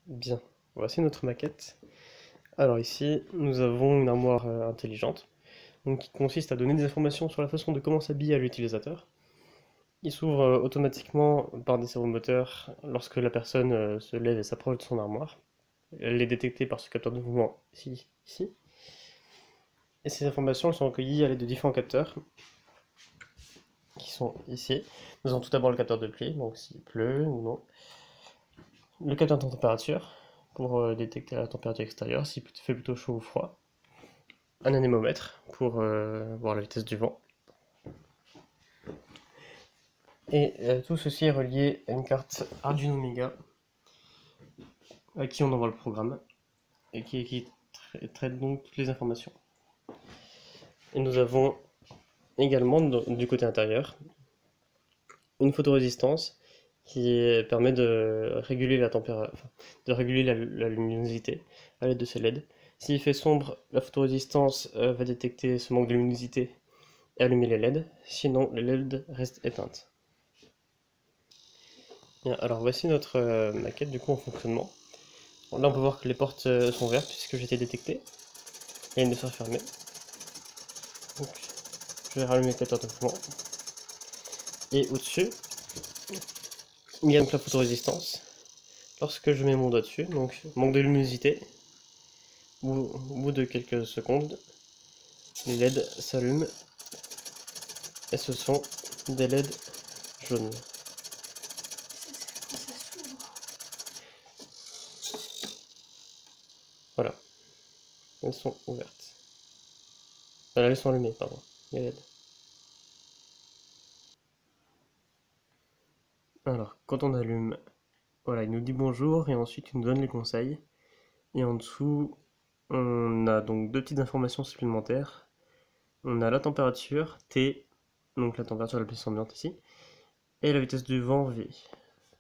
Bien, voici notre maquette. Alors ici, nous avons une armoire intelligente, donc qui consiste à donner des informations sur la façon de comment s'habiller à l'utilisateur. Il s'ouvre automatiquement par des servomoteurs lorsque la personne se lève et s'approche de son armoire. Elle est détectée par ce capteur de mouvement ici. Et ces informations sont recueillies à l'aide de différents capteurs qui sont ici. Nous avons tout d'abord le capteur de pluie, donc s'il pleut ou non. Le capteur de température, pour détecter la température extérieure, s'il fait plutôt chaud ou froid. Un anémomètre, pour voir la vitesse du vent. Et tout ceci est relié à une carte Arduino Mega, à qui on envoie le programme, et qui traite donc toutes les informations. Et nous avons également, du côté intérieur, une photorésistance qui permet de réguler la température, de réguler la luminosité à l'aide de ces LED. S'il fait sombre, la photorésistance va détecter ce manque de luminosité et allumer les LED, sinon les LED restent éteintes. Bien, alors voici notre maquette du coup en fonctionnement. Là on peut voir que les portes sont vertes puisque j'ai été détecté. Et elles ne sont fermées. Donc je vais rallumer le capteur de mouvement. Et au-dessus, il y a donc la photorésistance. Lorsque je mets mon doigt dessus, donc manque de luminosité, au bout de quelques secondes, les LED s'allument et ce sont des LED jaunes. Voilà, elles sont ouvertes. Elles sont allumées, pardon, les LED. Alors, quand on allume, voilà, il nous dit bonjour et ensuite il nous donne les conseils. Et en dessous, on a donc deux petites informations supplémentaires. On a la température, T, donc la température de la pièce ambiante ici, et la vitesse du vent, V.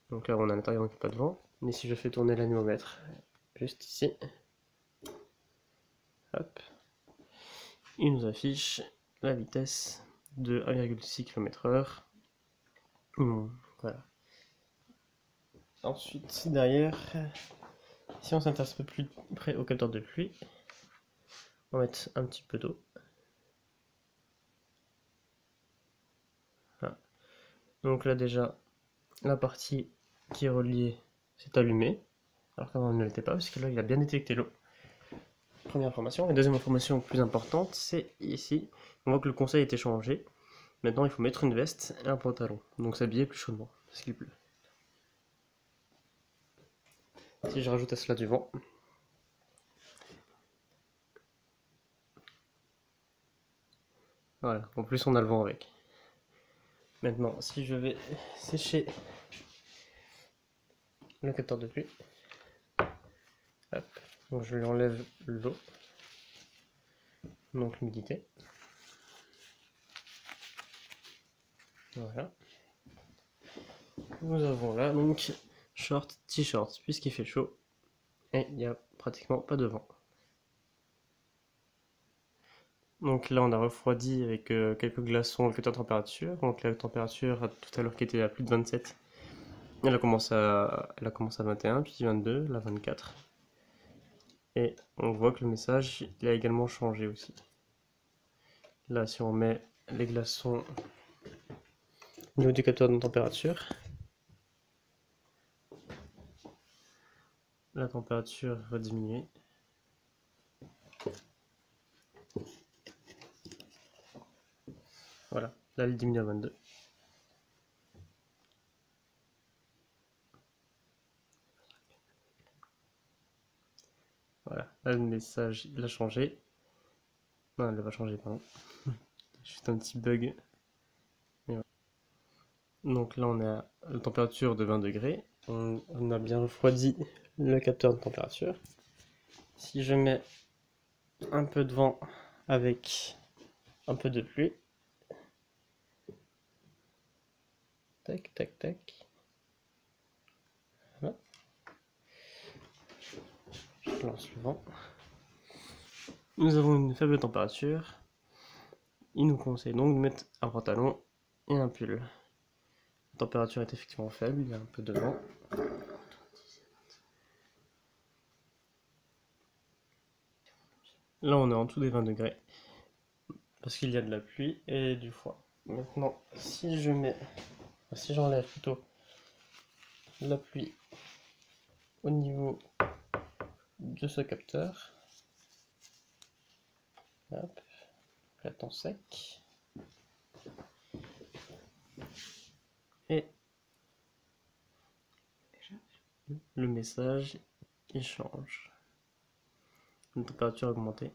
Donc là on est à l'intérieur, donc il n'y a pas de vent. Mais si je fais tourner l'anémomètre, juste ici, hop, il nous affiche la vitesse de 1,6 km/h. Voilà. Ensuite, derrière, si on s'intéresse un peu plus près au capteur de pluie, on va mettre un petit peu d'eau. Voilà. Donc là déjà, la partie qui est reliée s'est allumée, alors qu'avant elle ne l'était pas, parce que là il a bien détecté l'eau. Première information. Et deuxième information plus importante, c'est ici, on voit que le conseil a été changé. Maintenant il faut mettre une veste et un pantalon, donc s'habiller plus chaudement, parce qu'il pleut. Si je rajoute à cela du vent, voilà, en plus on a le vent avec. Maintenant, si je vais sécher le capteur de pluie, hop, donc je lui enlève l'eau, donc l'humidité. Voilà. Nous avons là donc short, t-shirt, puisqu'il fait chaud et il n'y a pratiquement pas de vent. Donc là on a refroidi avec quelques glaçons au capteur de température. Donc la température tout à l'heure qui était à plus de 27, elle a commencé à 21, puis 22, là 24. Et on voit que le message il a également changé aussi. Là si on met les glaçons au niveau du capteur de température, la température va diminuer. Voilà, là elle diminue à 22. Voilà, là le message il a changé. Non, elle va changer, pardon. Juste un petit bug. Voilà. Donc là on a la température de 20 degrés. On a bien refroidi le capteur de température. Si je mets un peu de vent avec un peu de pluie, tac tac tac, voilà. Je lance le vent. Nous avons une faible température. Il nous conseille donc de mettre un pantalon et un pull. La température est effectivement faible, il y a un peu de vent. Là, on est en dessous des 20 degrés parce qu'il y a de la pluie et du froid. Maintenant, si j'enlève plutôt la pluie au niveau de ce capteur, hop, là temps sec, et le message il change. La température augmentée.